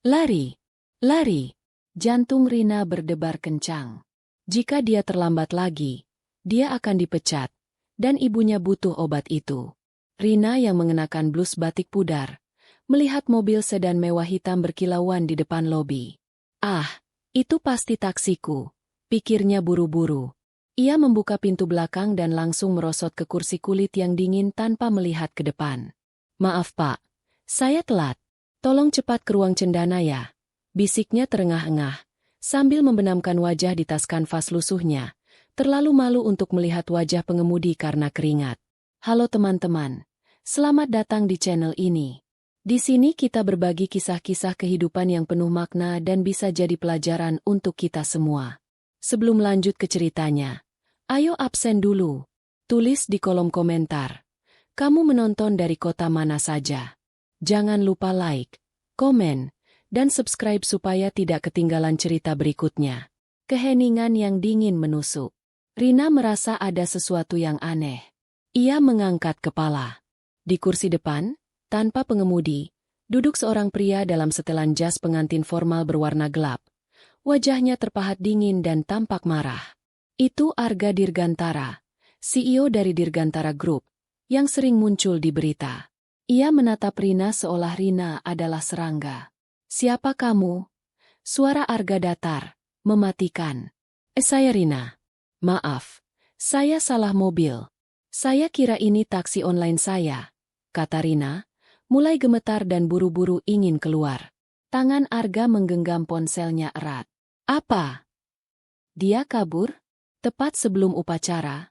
Lari, lari. Jantung Rina berdebar kencang. Jika dia terlambat lagi, dia akan dipecat, dan ibunya butuh obat itu. Rina yang mengenakan blus batik pudar, melihat mobil sedan mewah hitam berkilauan di depan lobi. Ah, itu pasti taksiku, pikirnya buru-buru. Ia membuka pintu belakang dan langsung merosot ke kursi kulit yang dingin tanpa melihat ke depan. Maaf Pak, saya telat. Tolong cepat ke ruang cendana ya. Bisiknya terengah-engah, sambil membenamkan wajah di tas kanvas lusuhnya, terlalu malu untuk melihat wajah pengemudi karena keringat. Halo teman-teman, selamat datang di channel ini. Di sini kita berbagi kisah-kisah kehidupan yang penuh makna dan bisa jadi pelajaran untuk kita semua. Sebelum lanjut ke ceritanya, ayo absen dulu. Tulis di kolom komentar. Kamu menonton dari kota mana saja? Jangan lupa like, komen, dan subscribe supaya tidak ketinggalan cerita berikutnya. Keheningan yang dingin menusuk. Rina merasa ada sesuatu yang aneh. Ia mengangkat kepala. Di kursi depan, tanpa pengemudi, duduk seorang pria dalam setelan jas pengantin formal berwarna gelap. Wajahnya terpahat dingin dan tampak marah. Itu Arga Dirgantara, CEO dari Dirgantara Group, yang sering muncul di berita. Ia menatap Rina seolah Rina adalah serangga. Siapa kamu? Suara Arga datar, mematikan. Saya Rina. Maaf, saya salah mobil. Saya kira ini taksi online saya, kata Rina, mulai gemetar dan buru-buru ingin keluar. Tangan Arga menggenggam ponselnya erat. Apa? Dia kabur? Tepat sebelum upacara.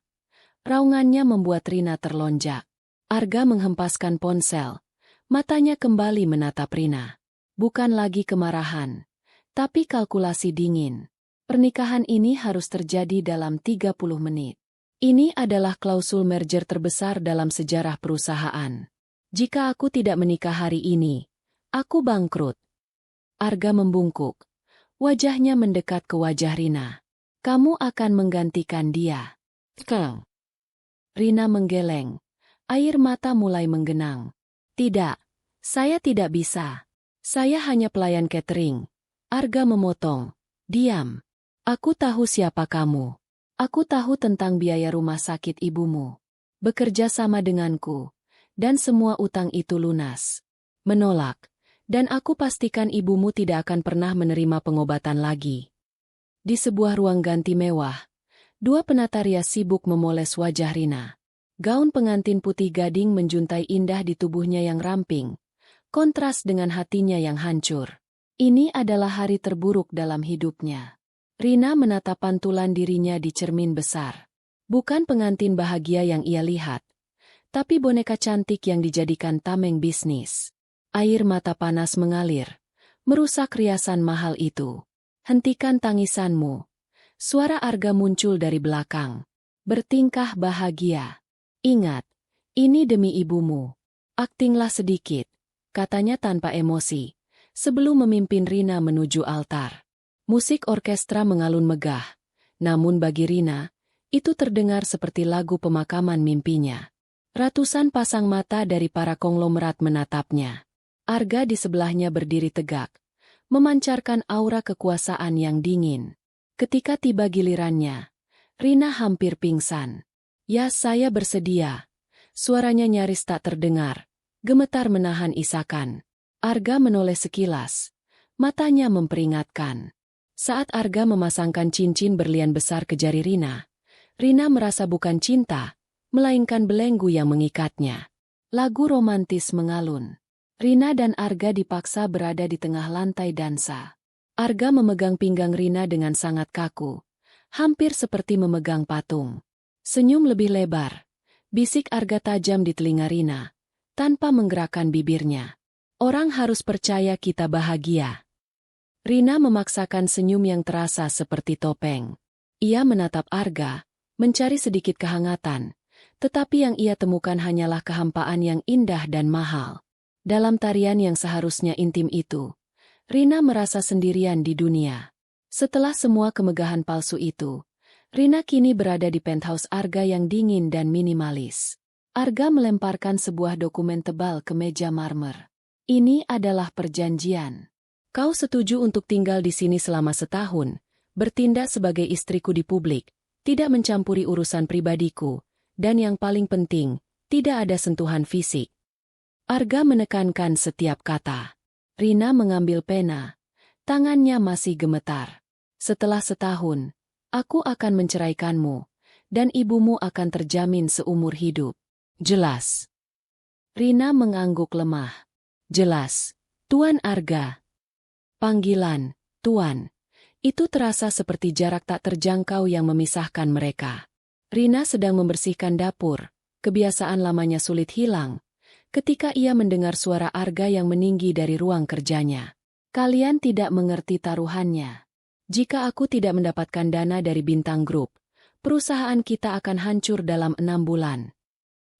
Raungannya membuat Rina terlonjak. Arga menghempaskan ponsel. Matanya kembali menatap Rina. Bukan lagi kemarahan, tapi kalkulasi dingin. Pernikahan ini harus terjadi dalam 30 menit. Ini adalah klausul merger terbesar dalam sejarah perusahaan. Jika aku tidak menikah hari ini, aku bangkrut. Arga membungkuk. Wajahnya mendekat ke wajah Rina. Kamu akan menggantikan dia. Keng. Rina menggeleng. Air mata mulai menggenang. Tidak, saya tidak bisa. Saya hanya pelayan catering. Arga memotong. Diam. Aku tahu siapa kamu. Aku tahu tentang biaya rumah sakit ibumu. Bekerja sama denganku. Dan semua utang itu lunas. Menolak. Dan aku pastikan ibumu tidak akan pernah menerima pengobatan lagi. Di sebuah ruang ganti mewah, dua penata rias sibuk memoles wajah Rina. Gaun pengantin putih gading menjuntai indah di tubuhnya yang ramping. Kontras dengan hatinya yang hancur. Ini adalah hari terburuk dalam hidupnya. Rina menatap pantulan dirinya di cermin besar. Bukan pengantin bahagia yang ia lihat, tapi boneka cantik yang dijadikan tameng bisnis. Air mata panas mengalir, merusak riasan mahal itu. Hentikan tangisanmu. Suara Arga muncul dari belakang. Bertingkah bahagia. Ingat, ini demi ibumu. Aktinglah sedikit. Katanya tanpa emosi, sebelum memimpin Rina menuju altar. Musik orkestra mengalun megah, namun bagi Rina, itu terdengar seperti lagu pemakaman mimpinya. Ratusan pasang mata dari para konglomerat menatapnya. Arga di sebelahnya berdiri tegak, memancarkan aura kekuasaan yang dingin. Ketika tiba gilirannya, Rina hampir pingsan. Ya, saya bersedia. Suaranya nyaris tak terdengar. Gemetar menahan isakan. Arga menoleh sekilas. Matanya memperingatkan. Saat Arga memasangkan cincin berlian besar ke jari Rina, Rina merasa bukan cinta, melainkan belenggu yang mengikatnya. Lagu romantis mengalun. Rina dan Arga dipaksa berada di tengah lantai dansa. Arga memegang pinggang Rina dengan sangat kaku, hampir seperti memegang patung. Senyum lebih lebar. Bisik Arga tajam di telinga Rina. Tanpa menggerakkan bibirnya. Orang harus percaya kita bahagia. Rina memaksakan senyum yang terasa seperti topeng. Ia menatap Arga, mencari sedikit kehangatan, tetapi yang ia temukan hanyalah kehampaan yang indah dan mahal. Dalam tarian yang seharusnya intim itu, Rina merasa sendirian di dunia. Setelah semua kemegahan palsu itu, Rina kini berada di penthouse Arga yang dingin dan minimalis. Arga melemparkan sebuah dokumen tebal ke meja marmer. Ini adalah perjanjian. Kau setuju untuk tinggal di sini selama setahun, bertindak sebagai istriku di publik, tidak mencampuri urusan pribadiku, dan yang paling penting, tidak ada sentuhan fisik. Arga menekankan setiap kata. Rina mengambil pena. Tangannya masih gemetar. Setelah setahun, aku akan menceraikanmu, dan ibumu akan terjamin seumur hidup. Jelas. Rina mengangguk lemah. Jelas, Tuan Arga. Panggilan, Tuan. Itu terasa seperti jarak tak terjangkau yang memisahkan mereka. Rina sedang membersihkan dapur, kebiasaan lamanya sulit hilang, ketika ia mendengar suara Arga yang meninggi dari ruang kerjanya. Kalian tidak mengerti taruhannya. Jika aku tidak mendapatkan dana dari Bintang Group, perusahaan kita akan hancur dalam 6 bulan.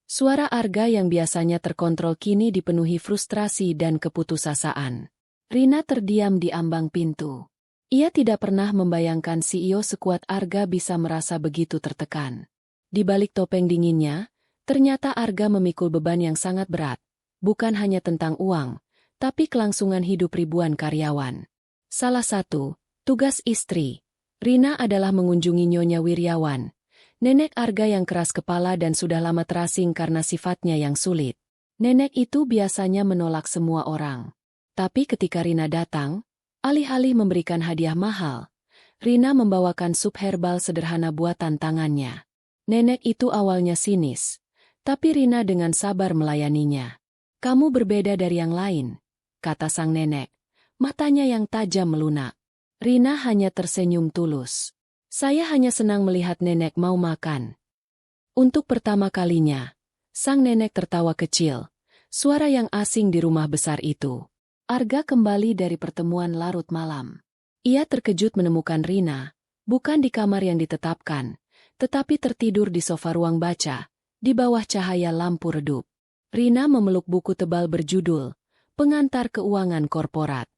Suara Arga yang biasanya terkontrol kini dipenuhi frustrasi dan keputusasaan. Rina terdiam di ambang pintu. Ia tidak pernah membayangkan CEO sekuat Arga bisa merasa begitu tertekan. Di balik topeng dinginnya, ternyata Arga memikul beban yang sangat berat, bukan hanya tentang uang, tapi kelangsungan hidup ribuan karyawan. Salah satu tugas istri Rina adalah mengunjungi Nyonya Wiryawan, nenek Arga yang keras kepala dan sudah lama terasing karena sifatnya yang sulit. Nenek itu biasanya menolak semua orang. Tapi ketika Rina datang, alih-alih memberikan hadiah mahal, Rina membawakan sup herbal sederhana buatan tangannya. Nenek itu awalnya sinis, tapi Rina dengan sabar melayaninya. Kamu berbeda dari yang lain, kata sang nenek, matanya yang tajam melunak. Rina hanya tersenyum tulus. Saya hanya senang melihat nenek mau makan. Untuk pertama kalinya, sang nenek tertawa kecil, suara yang asing di rumah besar itu. Arga kembali dari pertemuan larut malam. Ia terkejut menemukan Rina, bukan di kamar yang ditetapkan, tetapi tertidur di sofa ruang baca, di bawah cahaya lampu redup. Rina memeluk buku tebal berjudul Pengantar Keuangan Korporat.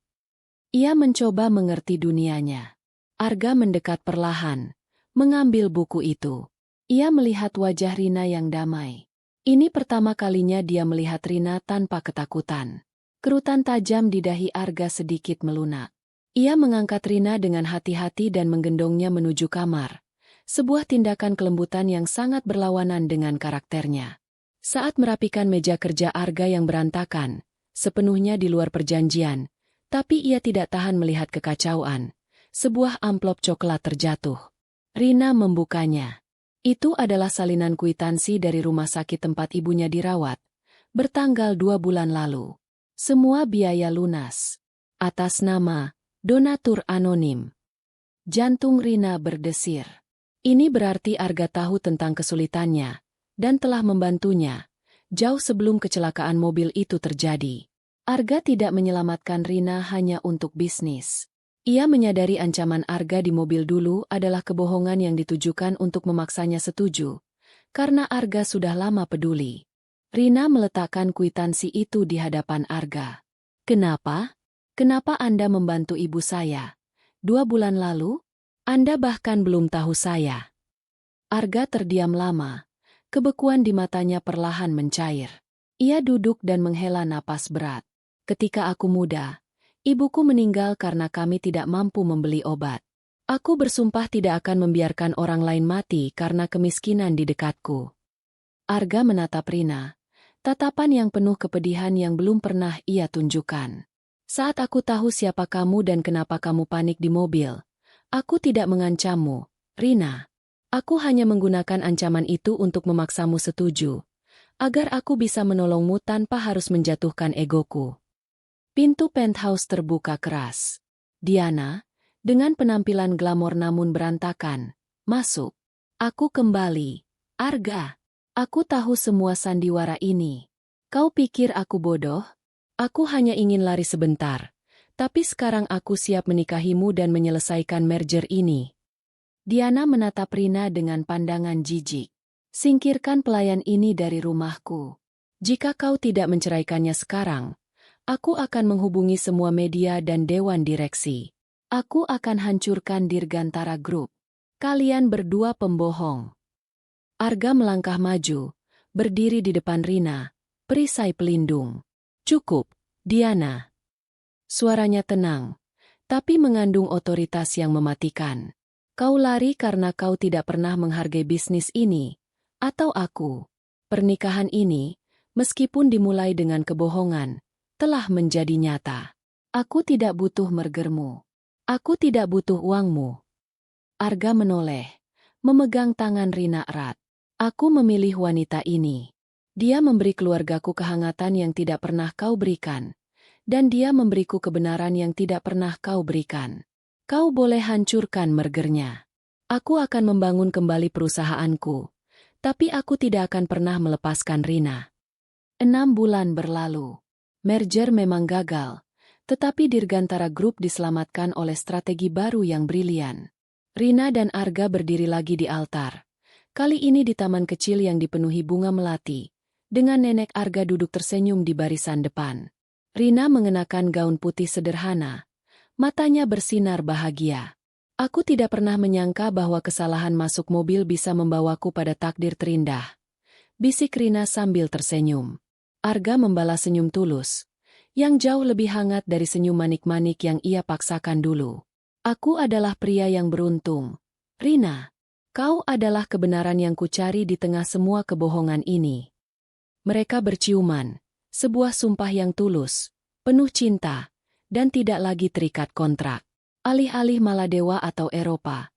Ia mencoba mengerti dunianya. Arga mendekat perlahan, mengambil buku itu. Ia melihat wajah Rina yang damai. Ini pertama kalinya dia melihat Rina tanpa ketakutan. Kerutan tajam di dahi Arga sedikit melunak. Ia mengangkat Rina dengan hati-hati dan menggendongnya menuju kamar. Sebuah tindakan kelembutan yang sangat berlawanan dengan karakternya. Saat merapikan meja kerja Arga yang berantakan, sepenuhnya di luar perjanjian, tapi ia tidak tahan melihat kekacauan. Sebuah amplop coklat terjatuh. Rina membukanya. Itu adalah salinan kwitansi dari rumah sakit tempat ibunya dirawat, bertanggal 2 bulan lalu. Semua biaya lunas. Atas nama donatur anonim. Jantung Rina berdesir. Ini berarti Arga tahu tentang kesulitannya, dan telah membantunya, jauh sebelum kecelakaan mobil itu terjadi. Arga tidak menyelamatkan Rina hanya untuk bisnis. Ia menyadari ancaman Arga di mobil dulu adalah kebohongan yang ditujukan untuk memaksanya setuju, karena Arga sudah lama peduli. Rina meletakkan kwitansi itu di hadapan Arga. Kenapa? Kenapa Anda membantu ibu saya? 2 bulan lalu? Anda bahkan belum tahu saya. Arga terdiam lama. Kebekuan di matanya perlahan mencair. Ia duduk dan menghela napas berat. Ketika aku muda, ibuku meninggal karena kami tidak mampu membeli obat. Aku bersumpah tidak akan membiarkan orang lain mati karena kemiskinan di dekatku. Arga menatap Rina. Tatapan yang penuh kepedihan yang belum pernah ia tunjukkan. Saat aku tahu siapa kamu dan kenapa kamu panik di mobil, aku tidak mengancammu, Rina. Aku hanya menggunakan ancaman itu untuk memaksamu setuju, agar aku bisa menolongmu tanpa harus menjatuhkan egoku. Pintu penthouse terbuka keras. Diana, dengan penampilan glamor namun berantakan, masuk. Aku kembali. Arga. Aku tahu semua sandiwara ini. Kau pikir aku bodoh? Aku hanya ingin lari sebentar. Tapi sekarang aku siap menikahimu dan menyelesaikan merger ini. Diana menatap Rina dengan pandangan jijik. Singkirkan pelayan ini dari rumahku. Jika kau tidak menceraikannya sekarang, aku akan menghubungi semua media dan dewan direksi. Aku akan hancurkan Dirgantara Group. Kalian berdua pembohong. Arga melangkah maju, berdiri di depan Rina, perisai pelindung. Cukup, Diana. Suaranya tenang, tapi mengandung otoritas yang mematikan. Kau lari karena kau tidak pernah menghargai bisnis ini, atau aku. Pernikahan ini, meskipun dimulai dengan kebohongan, telah menjadi nyata. Aku tidak butuh mergermu. Aku tidak butuh uangmu. Arga menoleh, memegang tangan Rina erat. Aku memilih wanita ini. Dia memberi keluargaku kehangatan yang tidak pernah kau berikan. Dan dia memberiku kebenaran yang tidak pernah kau berikan. Kau boleh hancurkan mergernya. Aku akan membangun kembali perusahaanku. Tapi aku tidak akan pernah melepaskan Rina. 6 bulan berlalu. Merger memang gagal. Tetapi Dirgantara Group diselamatkan oleh strategi baru yang brilian. Rina dan Arga berdiri lagi di altar. Kali ini di taman kecil yang dipenuhi bunga melati. Dengan nenek Arga duduk tersenyum di barisan depan. Rina mengenakan gaun putih sederhana. Matanya bersinar bahagia. Aku tidak pernah menyangka bahwa kesalahan masuk mobil bisa membawaku pada takdir terindah. Bisik Rina sambil tersenyum. Arga membalas senyum tulus. Yang jauh lebih hangat dari senyum manik-manik yang ia paksakan dulu. Aku adalah pria yang beruntung. Rina, kau adalah kebenaran yang kucari di tengah semua kebohongan ini. Mereka berciuman, sebuah sumpah yang tulus, penuh cinta, dan tidak lagi terikat kontrak. Alih-alih Maladewa atau Eropa,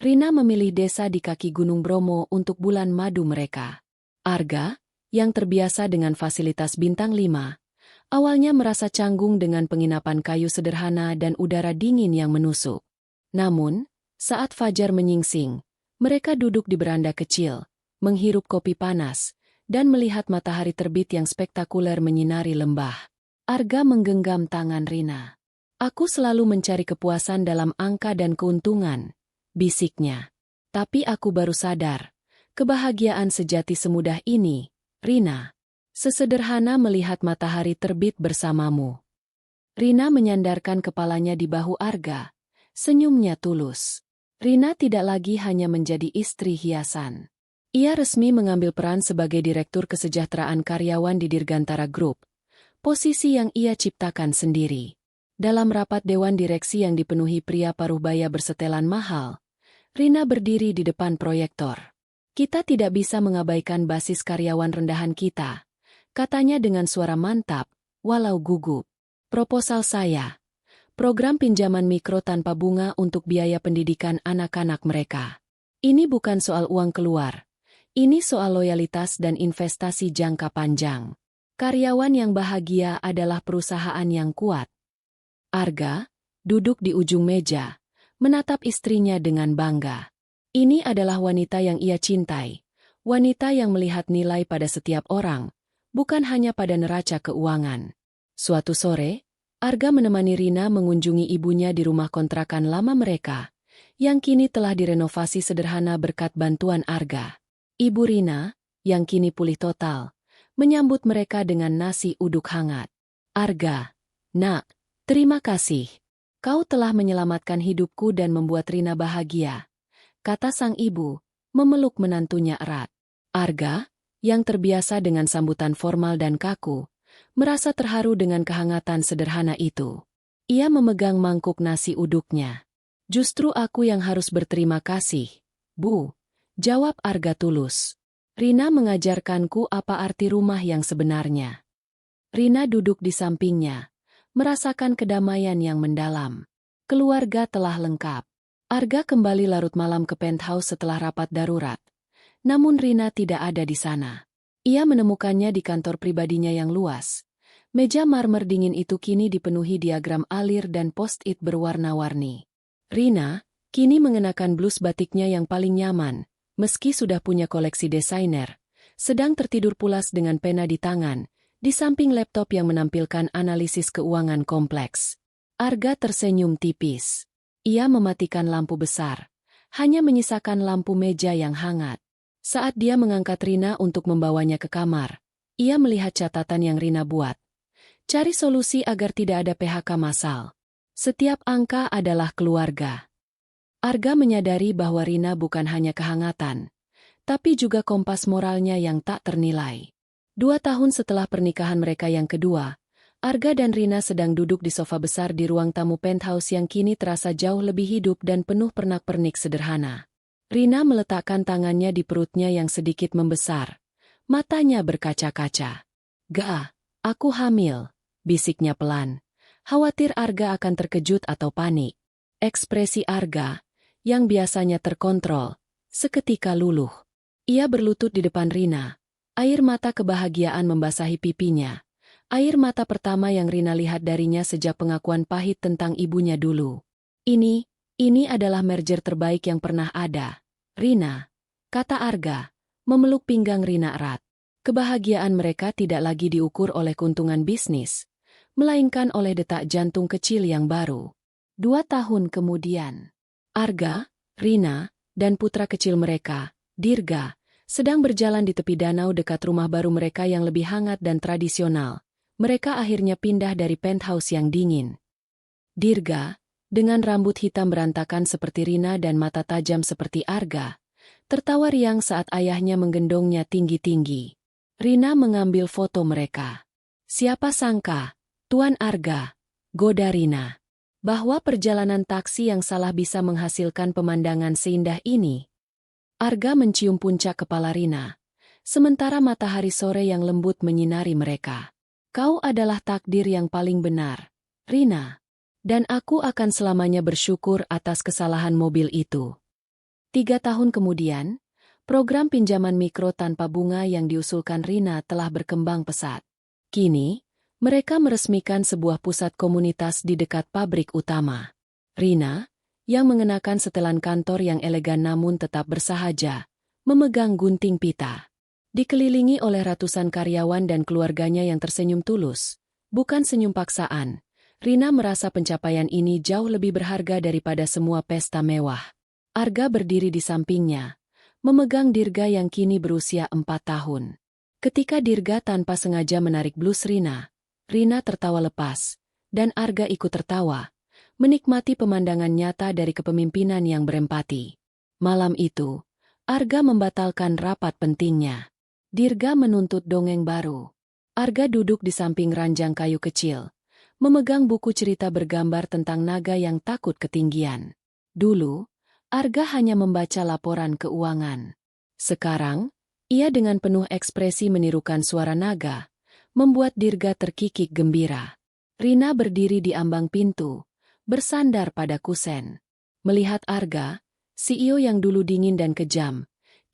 Rina memilih desa di kaki Gunung Bromo untuk bulan madu mereka. Arga, yang terbiasa dengan fasilitas bintang 5, awalnya merasa canggung dengan penginapan kayu sederhana dan udara dingin yang menusuk. Namun, saat fajar menyingsing, mereka duduk di beranda kecil, menghirup kopi panas, dan melihat matahari terbit yang spektakuler menyinari lembah. Arga menggenggam tangan Rina. Aku selalu mencari kepuasan dalam angka dan keuntungan, bisiknya. Tapi aku baru sadar, kebahagiaan sejati semudah ini, Rina. Sesederhana melihat matahari terbit bersamamu. Rina menyandarkan kepalanya di bahu Arga. Senyumnya tulus. Rina tidak lagi hanya menjadi istri hiasan. Ia resmi mengambil peran sebagai Direktur Kesejahteraan Karyawan di Dirgantara Group. Posisi yang ia ciptakan sendiri. Dalam rapat Dewan Direksi yang dipenuhi pria paruhbaya bersetelan mahal, Rina berdiri di depan proyektor. Kita tidak bisa mengabaikan basis karyawan rendahan kita. Katanya dengan suara mantap, walau gugup. Proposal saya. Program pinjaman mikro tanpa bunga untuk biaya pendidikan anak-anak mereka. Ini bukan soal uang keluar. Ini soal loyalitas dan investasi jangka panjang. Karyawan yang bahagia adalah perusahaan yang kuat. Arga, duduk di ujung meja, menatap istrinya dengan bangga. Ini adalah wanita yang ia cintai. Wanita yang melihat nilai pada setiap orang. Bukan hanya pada neraca keuangan. Suatu sore, Arga menemani Rina mengunjungi ibunya di rumah kontrakan lama mereka, yang kini telah direnovasi sederhana berkat bantuan Arga. Ibu Rina, yang kini pulih total, menyambut mereka dengan nasi uduk hangat. Arga, nak, terima kasih. Kau telah menyelamatkan hidupku dan membuat Rina bahagia, kata sang ibu, memeluk menantunya erat. Arga, yang terbiasa dengan sambutan formal dan kaku, merasa terharu dengan kehangatan sederhana itu. Ia memegang mangkuk nasi uduknya. Justru aku yang harus berterima kasih, Bu, jawab Arga tulus. Rina mengajarkanku apa arti rumah yang sebenarnya. Rina duduk di sampingnya, merasakan kedamaian yang mendalam. Keluarga telah lengkap. Arga kembali larut malam ke penthouse setelah rapat darurat. Namun Rina tidak ada di sana. Ia menemukannya di kantor pribadinya yang luas. Meja marmer dingin itu kini dipenuhi diagram alir dan post-it berwarna-warni. Rina, kini mengenakan blus batiknya yang paling nyaman, meski sudah punya koleksi desainer, sedang tertidur pulas dengan pena di tangan, di samping laptop yang menampilkan analisis keuangan kompleks. Arga tersenyum tipis. Ia mematikan lampu besar, hanya menyisakan lampu meja yang hangat. Saat dia mengangkat Rina untuk membawanya ke kamar, ia melihat catatan yang Rina buat. Cari solusi agar tidak ada PHK massal. Setiap angka adalah keluarga. Arga menyadari bahwa Rina bukan hanya kehangatan, tapi juga kompas moralnya yang tak ternilai. 2 tahun setelah pernikahan mereka yang kedua, Arga dan Rina sedang duduk di sofa besar di ruang tamu penthouse yang kini terasa jauh lebih hidup dan penuh pernak-pernik sederhana. Rina meletakkan tangannya di perutnya yang sedikit membesar. Matanya berkaca-kaca. "Gak, aku hamil," bisiknya pelan. Khawatir Arga akan terkejut atau panik. Ekspresi Arga, yang biasanya terkontrol, seketika luluh. Ia berlutut di depan Rina. Air mata kebahagiaan membasahi pipinya. Air mata pertama yang Rina lihat darinya sejak pengakuan pahit tentang ibunya dulu. Ini adalah merger terbaik yang pernah ada. Rina, kata Arga, memeluk pinggang Rina erat. Kebahagiaan mereka tidak lagi diukur oleh keuntungan bisnis, melainkan oleh detak jantung kecil yang baru. 2 tahun kemudian, Arga, Rina, dan putra kecil mereka, Dirga, sedang berjalan di tepi danau dekat rumah baru mereka yang lebih hangat dan tradisional. Mereka akhirnya pindah dari penthouse yang dingin. Dirga, dengan rambut hitam berantakan seperti Rina dan mata tajam seperti Arga, tertawa riang saat ayahnya menggendongnya tinggi-tinggi. Rina mengambil foto mereka. Siapa sangka, Tuan Arga, goda Rina, bahwa perjalanan taksi yang salah bisa menghasilkan pemandangan seindah ini. Arga mencium puncak kepala Rina, sementara matahari sore yang lembut menyinari mereka. Kau adalah takdir yang paling benar, Rina. Dan aku akan selamanya bersyukur atas kesalahan mobil itu. 3 tahun kemudian, program pinjaman mikro tanpa bunga yang diusulkan Rina telah berkembang pesat. Kini, mereka meresmikan sebuah pusat komunitas di dekat pabrik utama. Rina, yang mengenakan setelan kantor yang elegan namun tetap bersahaja, memegang gunting pita. Dikelilingi oleh ratusan karyawan dan keluarganya yang tersenyum tulus, bukan senyum paksaan, Rina merasa pencapaian ini jauh lebih berharga daripada semua pesta mewah. Arga berdiri di sampingnya, memegang Dirga yang kini berusia 4 tahun. Ketika Dirga tanpa sengaja menarik blus Rina tertawa lepas, dan Arga ikut tertawa, menikmati pemandangan nyata dari kepemimpinan yang berempati. Malam itu, Arga membatalkan rapat pentingnya. Dirga menuntut dongeng baru. Arga duduk di samping ranjang kayu kecil, memegang buku cerita bergambar tentang naga yang takut ketinggian. Dulu, Arga hanya membaca laporan keuangan. Sekarang, ia dengan penuh ekspresi menirukan suara naga, membuat Dirga terkikik gembira. Rina berdiri di ambang pintu, bersandar pada kusen. Melihat Arga, CEO yang dulu dingin dan kejam,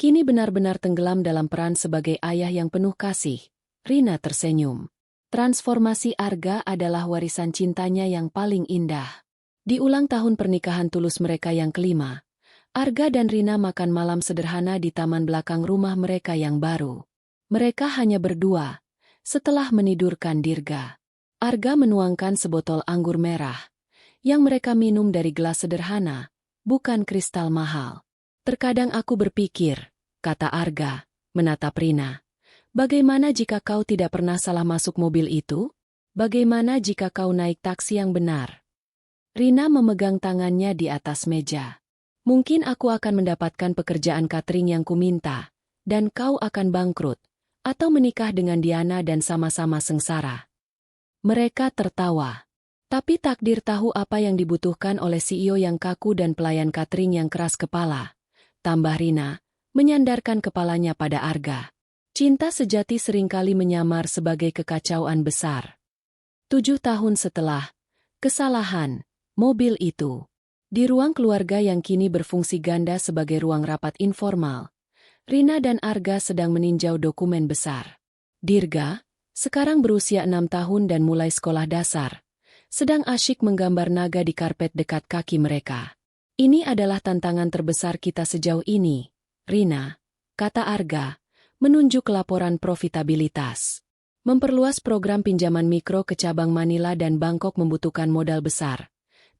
kini benar-benar tenggelam dalam peran sebagai ayah yang penuh kasih. Rina tersenyum. Transformasi Arga adalah warisan cintanya yang paling indah. Di ulang tahun pernikahan tulus mereka yang kelima, Arga dan Rina makan malam sederhana di taman belakang rumah mereka yang baru. Mereka hanya berdua. Setelah menidurkan Dirga, Arga menuangkan sebotol anggur merah, yang mereka minum dari gelas sederhana, bukan kristal mahal. Terkadang aku berpikir, kata Arga, menatap Rina. Bagaimana jika kau tidak pernah salah masuk mobil itu? Bagaimana jika kau naik taksi yang benar? Rina memegang tangannya di atas meja. Mungkin aku akan mendapatkan pekerjaan catering yang kuminta, dan kau akan bangkrut, atau menikah dengan Diana dan sama-sama sengsara. Mereka tertawa. Tapi takdir tahu apa yang dibutuhkan oleh CEO yang kaku dan pelayan catering yang keras kepala. Tambah Rina, menyandarkan kepalanya pada Arga. Cinta sejati seringkali menyamar sebagai kekacauan besar. 7 tahun setelah kesalahan mobil itu, di ruang keluarga yang kini berfungsi ganda sebagai ruang rapat informal, Rina dan Arga sedang meninjau dokumen besar. Dirga, sekarang berusia 6 tahun dan mulai sekolah dasar, sedang asyik menggambar naga di karpet dekat kaki mereka. Ini adalah tantangan terbesar kita sejauh ini, Rina, kata Arga, menunjuk laporan profitabilitas. Memperluas program pinjaman mikro ke cabang Manila dan Bangkok membutuhkan modal besar.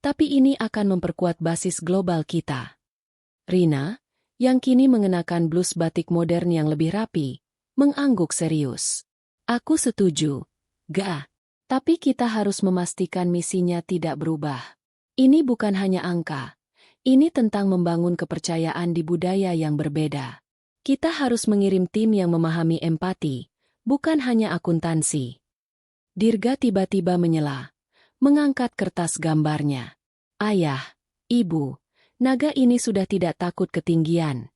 Tapi ini akan memperkuat basis global kita. Rina, yang kini mengenakan blus batik modern yang lebih rapi, mengangguk serius. Aku setuju, Ga. Tapi kita harus memastikan misinya tidak berubah. Ini bukan hanya angka. Ini tentang membangun kepercayaan di budaya yang berbeda. Kita harus mengirim tim yang memahami empati, bukan hanya akuntansi. Dirga tiba-tiba menyela, mengangkat kertas gambarnya. Ayah, ibu, naga ini sudah tidak takut ketinggian.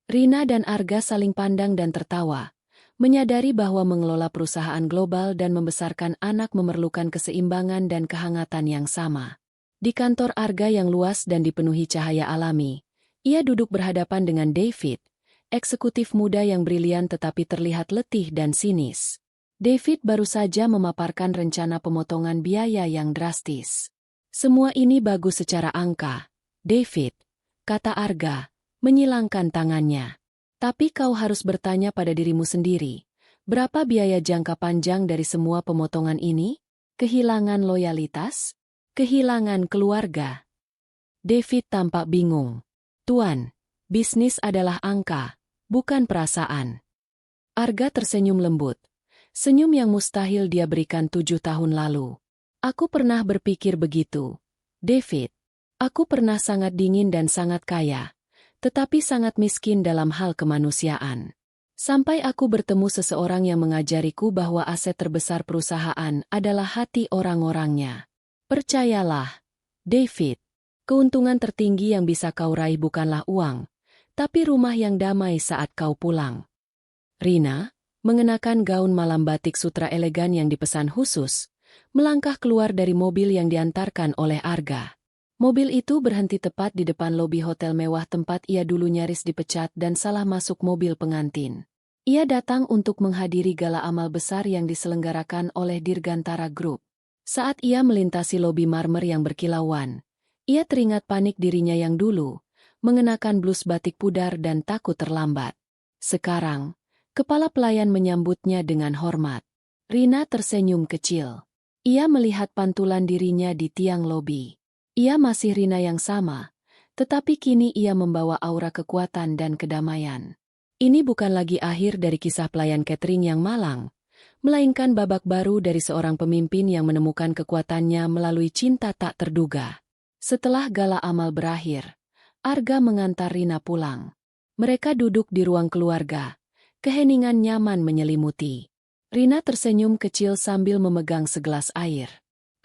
Rina dan Arga saling pandang dan tertawa, menyadari bahwa mengelola perusahaan global dan membesarkan anak memerlukan keseimbangan dan kehangatan yang sama. Di kantor Arga yang luas dan dipenuhi cahaya alami, ia duduk berhadapan dengan David, eksekutif muda yang brilian tetapi terlihat letih dan sinis. David baru saja memaparkan rencana pemotongan biaya yang drastis. Semua ini bagus secara angka, David, kata Arga, menyilangkan tangannya. Tapi kau harus bertanya pada dirimu sendiri, berapa biaya jangka panjang dari semua pemotongan ini? Kehilangan loyalitas? Kehilangan keluarga? David tampak bingung. Tuan, bisnis adalah angka, bukan perasaan. Arga tersenyum lembut. Senyum yang mustahil dia berikan 7 tahun lalu. Aku pernah berpikir begitu, David. Aku pernah sangat dingin dan sangat kaya, tetapi sangat miskin dalam hal kemanusiaan. Sampai aku bertemu seseorang yang mengajariku bahwa aset terbesar perusahaan adalah hati orang-orangnya. Percayalah, David, keuntungan tertinggi yang bisa kau raih bukanlah uang, tapi rumah yang damai saat kau pulang. Rina, mengenakan gaun malam batik sutra elegan yang dipesan khusus, melangkah keluar dari mobil yang diantarkan oleh Arga. Mobil itu berhenti tepat di depan lobi hotel mewah tempat ia dulu nyaris dipecat dan salah masuk mobil pengantin. Ia datang untuk menghadiri gala amal besar yang diselenggarakan oleh Dirgantara Group. Saat ia melintasi lobi marmer yang berkilauan, ia teringat panik dirinya yang dulu, mengenakan blus batik pudar dan takut terlambat. Sekarang, kepala pelayan menyambutnya dengan hormat. Rina tersenyum kecil. Ia melihat pantulan dirinya di tiang lobi. Ia masih Rina yang sama, tetapi kini ia membawa aura kekuatan dan kedamaian. Ini bukan lagi akhir dari kisah pelayan catering yang malang, melainkan babak baru dari seorang pemimpin yang menemukan kekuatannya melalui cinta tak terduga. Setelah gala amal berakhir, Arga mengantar Rina pulang. Mereka duduk di ruang keluarga. Keheningan nyaman menyelimuti. Rina tersenyum kecil sambil memegang segelas air.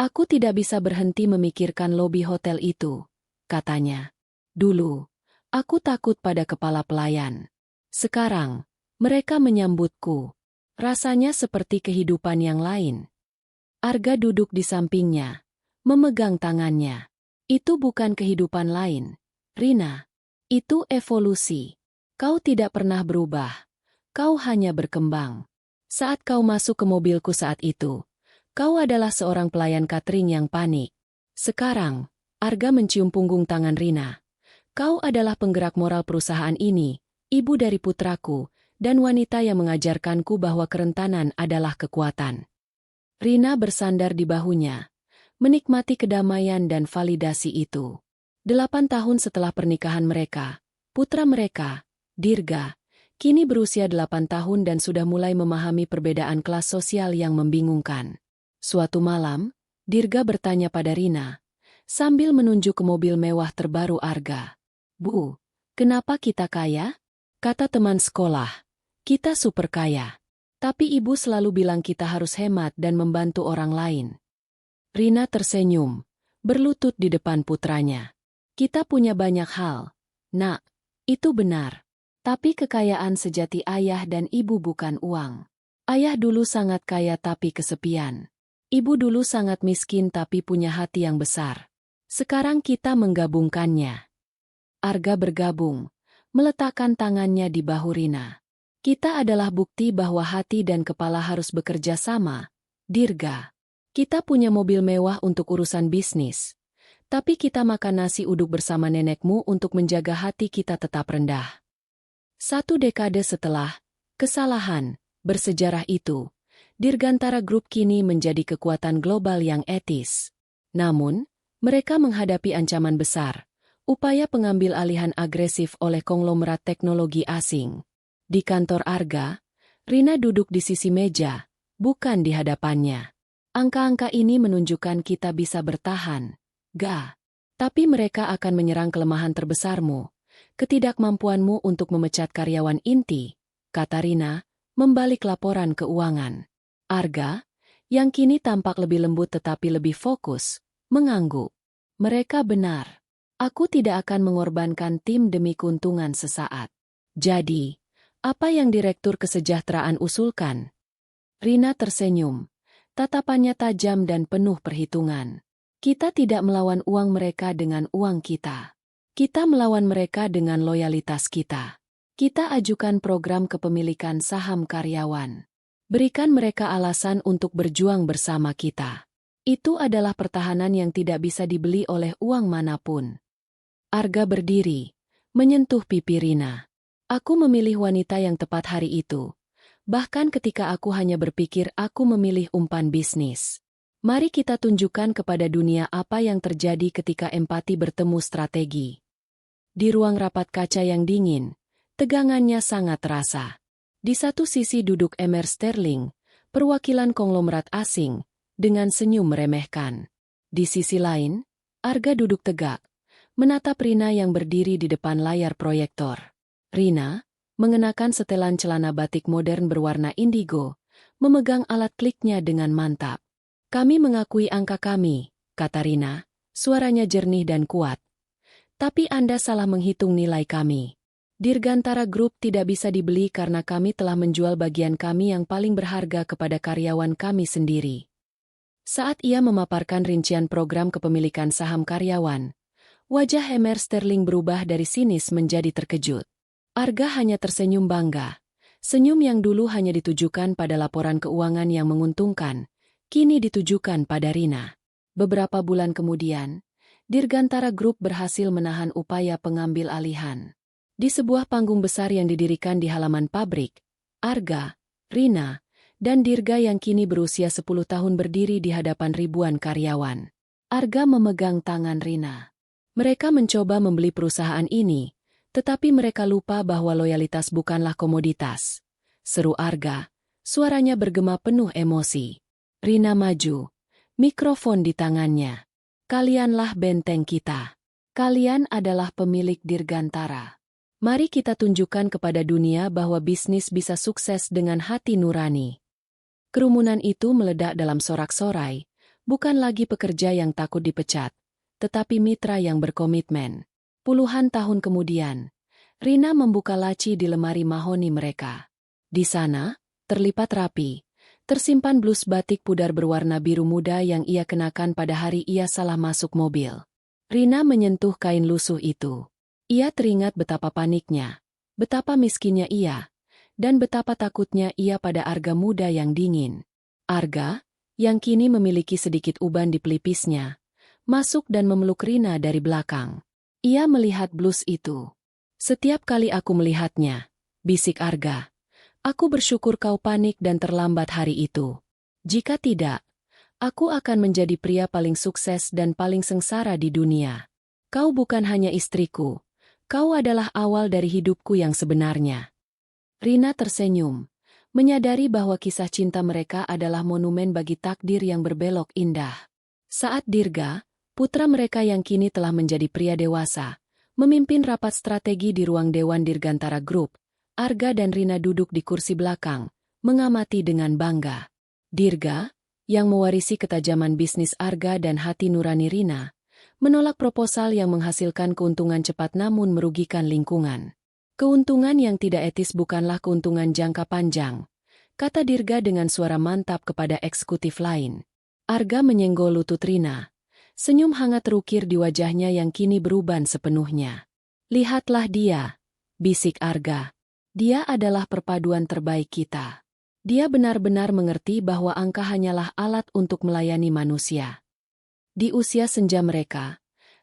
Aku tidak bisa berhenti memikirkan lobi hotel itu, katanya. Dulu, aku takut pada kepala pelayan. Sekarang, mereka menyambutku. Rasanya seperti kehidupan yang lain. Arga duduk di sampingnya, memegang tangannya. Itu bukan kehidupan lain, Rina. Itu evolusi. Kau tidak pernah berubah. Kau hanya berkembang. Saat kau masuk ke mobilku saat itu, kau adalah seorang pelayan catering yang panik. Sekarang, Arga mencium punggung tangan Rina. Kau adalah penggerak moral perusahaan ini, ibu dari putraku, dan wanita yang mengajarkanku bahwa kerentanan adalah kekuatan. Rina bersandar di bahunya, menikmati kedamaian dan validasi itu. 8 tahun setelah pernikahan mereka, putra mereka, Dirga, kini berusia 8 tahun dan sudah mulai memahami perbedaan kelas sosial yang membingungkan. Suatu malam, Dirga bertanya pada Rina, sambil menunjuk ke mobil mewah terbaru Arga. Bu, kenapa kita kaya? Kata teman sekolah, kita super kaya. Tapi ibu selalu bilang kita harus hemat dan membantu orang lain. Rina tersenyum, berlutut di depan putranya. Kita punya banyak hal. Nak, itu benar. Tapi kekayaan sejati ayah dan ibu bukan uang. Ayah dulu sangat kaya tapi kesepian. Ibu dulu sangat miskin tapi punya hati yang besar. Sekarang kita menggabungkannya. Arga bergabung, meletakkan tangannya di bahu Rina. Kita adalah bukti bahwa hati dan kepala harus bekerja sama, Dirga. Kita punya mobil mewah untuk urusan bisnis. Tapi kita makan nasi uduk bersama nenekmu untuk menjaga hati kita tetap rendah. 1 dekade setelah kesalahan bersejarah itu, Dirgantara Group kini menjadi kekuatan global yang etis. Namun, mereka menghadapi ancaman besar, upaya pengambil alihan agresif oleh konglomerat teknologi asing. Di kantor Arga, Rina duduk di sisi meja, bukan di hadapannya. Angka-angka ini menunjukkan kita bisa bertahan, Ga. Tapi mereka akan menyerang kelemahan terbesarmu. Ketidakmampuanmu untuk memecat karyawan inti, kata Rina, membalik laporan keuangan. Arga, yang kini tampak lebih lembut tetapi lebih fokus, mengangguk. Mereka benar. Aku tidak akan mengorbankan tim demi keuntungan sesaat. Jadi, apa yang Direktur Kesejahteraan usulkan? Rina tersenyum. Tatapannya tajam dan penuh perhitungan. Kita tidak melawan uang mereka dengan uang kita. Kita melawan mereka dengan loyalitas kita. Kita ajukan program kepemilikan saham karyawan. Berikan mereka alasan untuk berjuang bersama kita. Itu adalah pertahanan yang tidak bisa dibeli oleh uang manapun. Arga berdiri, menyentuh pipi Rina. Aku memilih wanita yang tepat hari itu. Bahkan ketika aku hanya berpikir aku memilih umpan bisnis. Mari kita tunjukkan kepada dunia apa yang terjadi ketika empati bertemu strategi. Di ruang rapat kaca yang dingin, tegangannya sangat terasa. Di satu sisi duduk Emer Sterling, perwakilan konglomerat asing, dengan senyum meremehkan. Di sisi lain, Arga duduk tegak, menatap Rina yang berdiri di depan layar proyektor. Rina, mengenakan setelan celana batik modern berwarna indigo, memegang alat kliknya dengan mantap. Kami mengakui angka kami, kata Rina, suaranya jernih dan kuat. Tapi Anda salah menghitung nilai kami. Dirgantara Group tidak bisa dibeli karena kami telah menjual bagian kami yang paling berharga kepada karyawan kami sendiri. Saat ia memaparkan rincian program kepemilikan saham karyawan, wajah Emer Sterling berubah dari sinis menjadi terkejut. Arga hanya tersenyum bangga. Senyum yang dulu hanya ditujukan pada laporan keuangan yang menguntungkan, kini ditujukan pada Rina. Beberapa bulan kemudian, Dirgantara Group berhasil menahan upaya pengambil alihan. Di sebuah panggung besar yang didirikan di halaman pabrik, Arga, Rina, dan Dirga yang kini berusia 10 tahun berdiri di hadapan ribuan karyawan. Arga memegang tangan Rina. Mereka mencoba membeli perusahaan ini, tetapi mereka lupa bahwa loyalitas bukanlah komoditas. Seru Arga, suaranya bergema penuh emosi. Rina maju, mikrofon di tangannya. Kalianlah benteng kita. Kalian adalah pemilik Dirgantara. Mari kita tunjukkan kepada dunia bahwa bisnis bisa sukses dengan hati nurani. Kerumunan itu meledak dalam sorak-sorai, bukan lagi pekerja yang takut dipecat, tetapi mitra yang berkomitmen. Puluhan tahun kemudian, Rina membuka laci di lemari mahoni mereka. Di sana, terlipat rapi, tersimpan blus batik pudar berwarna biru muda yang ia kenakan pada hari ia salah masuk mobil. Rina menyentuh kain lusuh itu. Ia teringat betapa paniknya, betapa miskinnya ia, dan betapa takutnya ia pada Arga muda yang dingin. Arga, yang kini memiliki sedikit uban di pelipisnya, masuk dan memeluk Rina dari belakang. Ia melihat blus itu. Setiap kali aku melihatnya, bisik Arga, aku bersyukur kau panik dan terlambat hari itu. Jika tidak, aku akan menjadi pria paling sukses dan paling sengsara di dunia. Kau bukan hanya istriku, kau adalah awal dari hidupku yang sebenarnya. Rina tersenyum, menyadari bahwa kisah cinta mereka adalah monumen bagi takdir yang berbelok indah. Saat Dirga, putra mereka yang kini telah menjadi pria dewasa, memimpin rapat strategi di ruang Dewan Dirgantara Group, Arga dan Rina duduk di kursi belakang, mengamati dengan bangga. Dirga, yang mewarisi ketajaman bisnis Arga dan hati nurani Rina, menolak proposal yang menghasilkan keuntungan cepat namun merugikan lingkungan. Keuntungan yang tidak etis bukanlah keuntungan jangka panjang, kata Dirga dengan suara mantap kepada eksekutif lain. Arga menyenggol lutut Rina. Senyum hangat terukir di wajahnya yang kini beruban sepenuhnya. Lihatlah dia, bisik Arga. Dia adalah perpaduan terbaik kita. Dia benar-benar mengerti bahwa angka hanyalah alat untuk melayani manusia. Di usia senja mereka,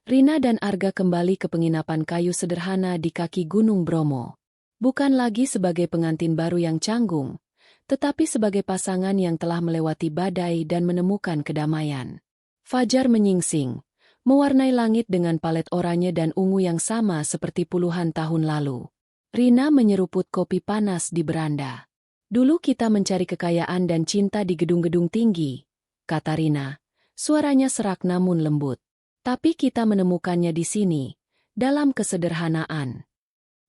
Rina dan Arga kembali ke penginapan kayu sederhana di kaki Gunung Bromo. Bukan lagi sebagai pengantin baru yang canggung, tetapi sebagai pasangan yang telah melewati badai dan menemukan kedamaian. Fajar menyingsing, mewarnai langit dengan palet oranye dan ungu yang sama seperti puluhan tahun lalu. Rina menyeruput kopi panas di beranda. Dulu kita mencari kekayaan dan cinta di gedung-gedung tinggi, kata Rina, suaranya serak namun lembut. Tapi kita menemukannya di sini, dalam kesederhanaan.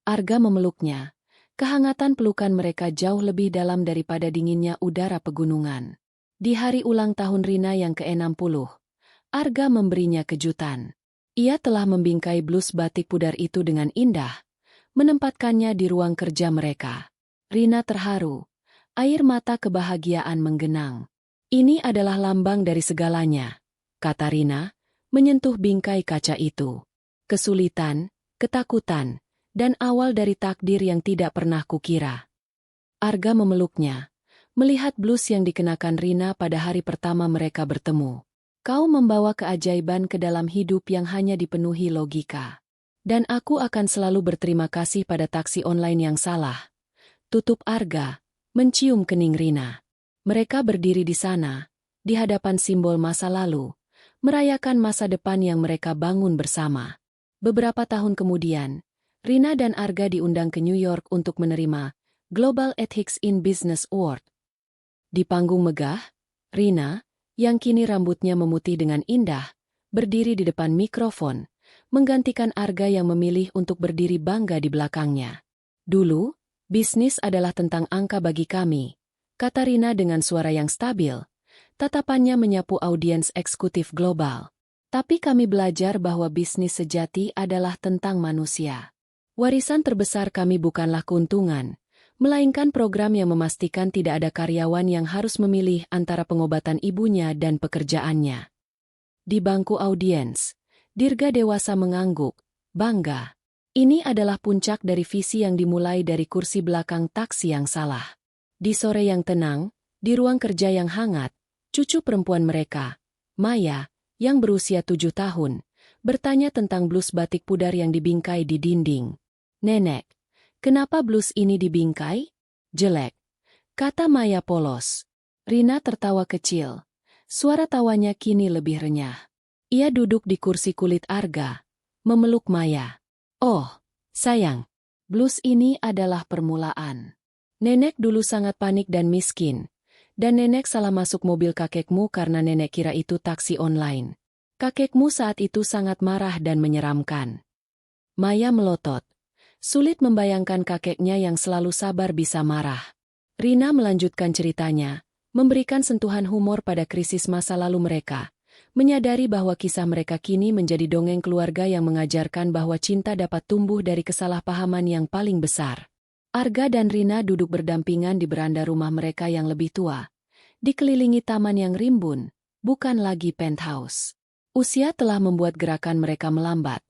Arga memeluknya. Kehangatan pelukan mereka jauh lebih dalam daripada dinginnya udara pegunungan. Di hari ulang tahun Rina yang ke-60, Arga memberinya kejutan. Ia telah membingkai blus batik pudar itu dengan indah, menempatkannya di ruang kerja mereka. Rina terharu. Air mata kebahagiaan menggenang. Ini adalah lambang dari segalanya, kata Rina, menyentuh bingkai kaca itu. Kesulitan, ketakutan, dan awal dari takdir yang tidak pernah kukira. Arga memeluknya, melihat blus yang dikenakan Rina pada hari pertama mereka bertemu. Kau membawa keajaiban ke dalam hidup yang hanya dipenuhi logika. Dan aku akan selalu berterima kasih pada taksi online yang salah. Tutup Arga, mencium kening Rina. Mereka berdiri di sana, di hadapan simbol masa lalu, merayakan masa depan yang mereka bangun bersama. Beberapa tahun kemudian, Rina dan Arga diundang ke New York untuk menerima Global Ethics in Business Award. Di panggung megah, Rina, yang kini rambutnya memutih dengan indah, berdiri di depan mikrofon, menggantikan Arga yang memilih untuk berdiri bangga di belakangnya. Dulu, bisnis adalah tentang angka bagi kami, kata Rina dengan suara yang stabil. Tatapannya menyapu audiens eksekutif global. Tapi kami belajar bahwa bisnis sejati adalah tentang manusia. Warisan terbesar kami bukanlah keuntungan, melainkan program yang memastikan tidak ada karyawan yang harus memilih antara pengobatan ibunya dan pekerjaannya. Di bangku audiens, Dirga dewasa mengangguk, bangga. Ini adalah puncak dari visi yang dimulai dari kursi belakang taksi yang salah. Di sore yang tenang, di ruang kerja yang hangat, cucu perempuan mereka, Maya, yang berusia 7 tahun, bertanya tentang blus batik pudar yang dibingkai di dinding. Nenek, kenapa blus ini dibingkai? Jelek, kata Maya polos. Rina tertawa kecil. Suara tawanya kini lebih renyah. Ia duduk di kursi kulit Arga, memeluk Maya. Oh, sayang, blus ini adalah permulaan. Nenek dulu sangat panik dan miskin, dan nenek salah masuk mobil kakekmu karena nenek kira itu taksi online. Kakekmu saat itu sangat marah dan menyeramkan. Maya melotot. Sulit membayangkan kakeknya yang selalu sabar bisa marah. Rina melanjutkan ceritanya, memberikan sentuhan humor pada krisis masa lalu mereka, menyadari bahwa kisah mereka kini menjadi dongeng keluarga yang mengajarkan bahwa cinta dapat tumbuh dari kesalahpahaman yang paling besar. Arga dan Rina duduk berdampingan di beranda rumah mereka yang lebih tua, dikelilingi taman yang rimbun, bukan lagi penthouse. Usia telah membuat gerakan mereka melambat,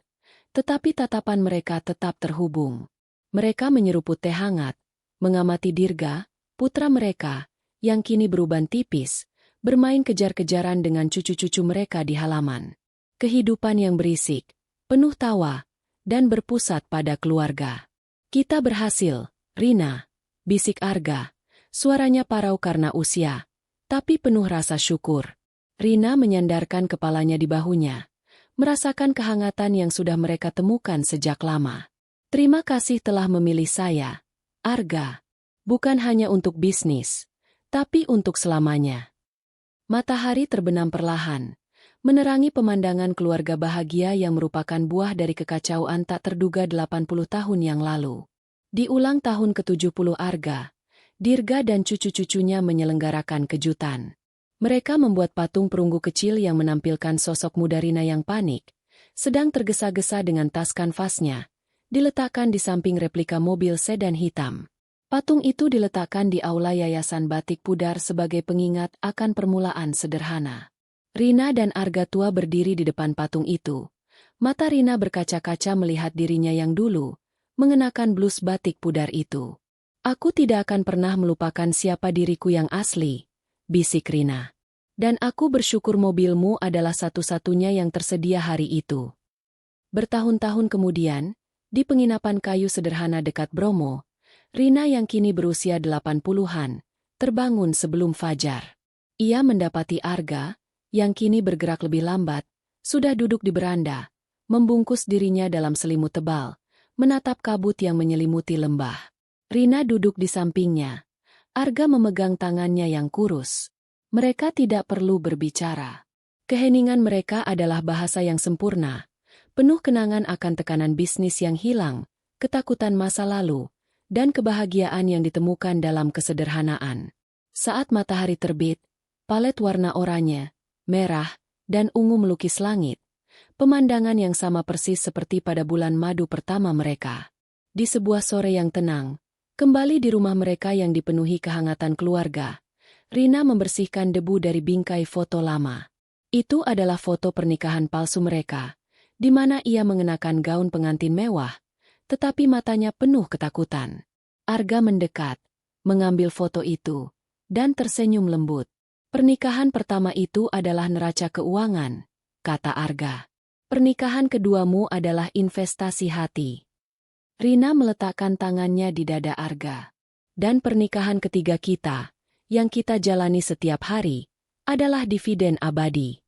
tetapi tatapan mereka tetap terhubung. Mereka menyeruput teh hangat, mengamati Dirga, putra mereka, yang kini beruban tipis, bermain kejar-kejaran dengan cucu-cucu mereka di halaman. Kehidupan yang berisik, penuh tawa, dan berpusat pada keluarga. Kita berhasil, Rina, bisik Arga. Suaranya parau karena usia, tapi penuh rasa syukur. Rina menyandarkan kepalanya di bahunya, merasakan kehangatan yang sudah mereka temukan sejak lama. Terima kasih telah memilih saya, Arga. Bukan hanya untuk bisnis, tapi untuk selamanya. Matahari terbenam perlahan, menerangi pemandangan keluarga bahagia yang merupakan buah dari kekacauan tak terduga 80 tahun yang lalu. Di ulang tahun ke-70 Arga, Dirga dan cucu-cucunya menyelenggarakan kejutan. Mereka membuat patung perunggu kecil yang menampilkan sosok muda Rina yang panik, sedang tergesa-gesa dengan tas kanvasnya, diletakkan di samping replika mobil sedan hitam. Patung itu diletakkan di aula Yayasan Batik Pudar sebagai pengingat akan permulaan sederhana. Rina dan Arga tua berdiri di depan patung itu. Mata Rina berkaca-kaca melihat dirinya yang dulu, mengenakan blus batik pudar itu. Aku tidak akan pernah melupakan siapa diriku yang asli, bisik Rina. Dan aku bersyukur mobilmu adalah satu-satunya yang tersedia hari itu. Bertahun-tahun kemudian, di penginapan kayu sederhana dekat Bromo, Rina yang kini berusia 80-an, terbangun sebelum fajar. Ia mendapati Arga, yang kini bergerak lebih lambat, sudah duduk di beranda, membungkus dirinya dalam selimut tebal, menatap kabut yang menyelimuti lembah. Rina duduk di sampingnya. Arga memegang tangannya yang kurus. Mereka tidak perlu berbicara. Keheningan mereka adalah bahasa yang sempurna, penuh kenangan akan tekanan bisnis yang hilang, ketakutan masa lalu, dan kebahagiaan yang ditemukan dalam kesederhanaan. Saat matahari terbit, Palet warna oranye, merah, dan ungu melukis langit. Pemandangan yang sama persis seperti pada bulan madu pertama mereka. Di sebuah sore yang tenang, kembali di rumah mereka yang dipenuhi kehangatan keluarga, Rina membersihkan debu dari bingkai foto lama. Itu adalah foto pernikahan palsu mereka, di mana ia mengenakan gaun pengantin mewah, tetapi matanya penuh ketakutan. Arga mendekat, mengambil foto itu, dan tersenyum lembut. Pernikahan pertama itu adalah neraca keuangan, kata Arga. Pernikahan keduamu adalah investasi hati. Rina meletakkan tangannya di dada Arga. Dan pernikahan ketiga kita, yang kita jalani setiap hari, adalah dividen abadi.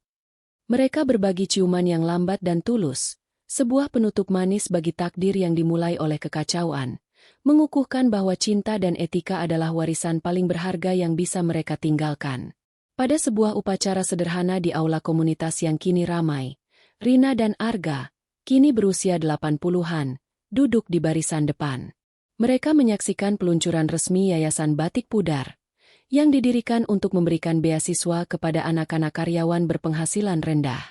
Mereka berbagi ciuman yang lambat dan tulus, sebuah penutup manis bagi takdir yang dimulai oleh kekacauan, mengukuhkan bahwa cinta dan etika adalah warisan paling berharga yang bisa mereka tinggalkan. Pada sebuah upacara sederhana di aula komunitas yang kini ramai, Rina dan Arga, kini berusia 80-an, duduk di barisan depan. Mereka menyaksikan peluncuran resmi Yayasan Batik Pudar, yang didirikan untuk memberikan beasiswa kepada anak-anak karyawan berpenghasilan rendah.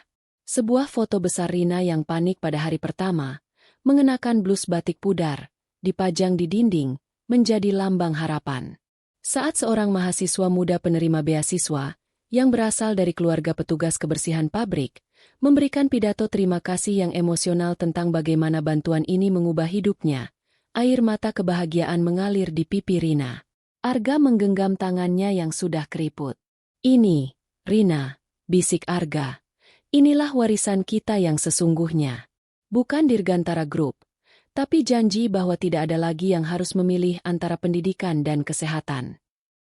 Sebuah foto besar Rina yang panik pada hari pertama, mengenakan blus batik pudar, dipajang di dinding, menjadi lambang harapan. Saat seorang mahasiswa muda penerima beasiswa, yang berasal dari keluarga petugas kebersihan pabrik, memberikan pidato terima kasih yang emosional tentang bagaimana bantuan ini mengubah hidupnya, air mata kebahagiaan mengalir di pipi Rina. Arga menggenggam tangannya yang sudah keriput. Ini, Rina, bisik Arga. Inilah warisan kita yang sesungguhnya. Bukan Dirgantara Group, tapi janji bahwa tidak ada lagi yang harus memilih antara pendidikan dan kesehatan.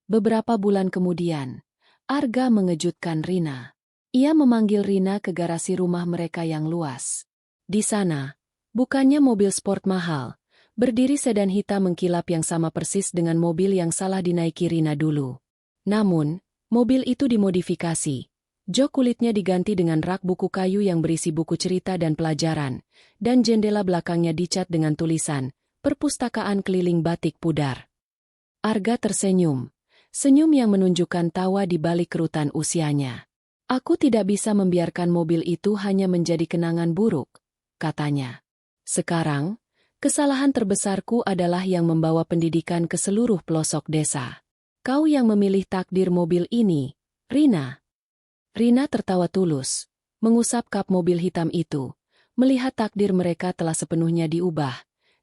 Beberapa bulan kemudian, Arga mengejutkan Rina. Ia memanggil Rina ke garasi rumah mereka yang luas. Di sana, bukannya mobil sport mahal, berdiri sedan hitam mengkilap yang sama persis dengan mobil yang salah dinaiki Rina dulu. Namun, mobil itu dimodifikasi. Jok kulitnya diganti dengan rak buku kayu yang berisi buku cerita dan pelajaran, dan jendela belakangnya dicat dengan tulisan, Perpustakaan Keliling Batik Pudar. Arga tersenyum, senyum yang menunjukkan tawa di balik kerutan usianya. Aku tidak bisa membiarkan mobil itu hanya menjadi kenangan buruk, katanya. Sekarang, kesalahan terbesarku adalah yang membawa pendidikan ke seluruh pelosok desa. Kau yang memilih takdir mobil ini, Rina. Rina tertawa tulus, mengusap kap mobil hitam itu, melihat takdir mereka telah sepenuhnya diubah,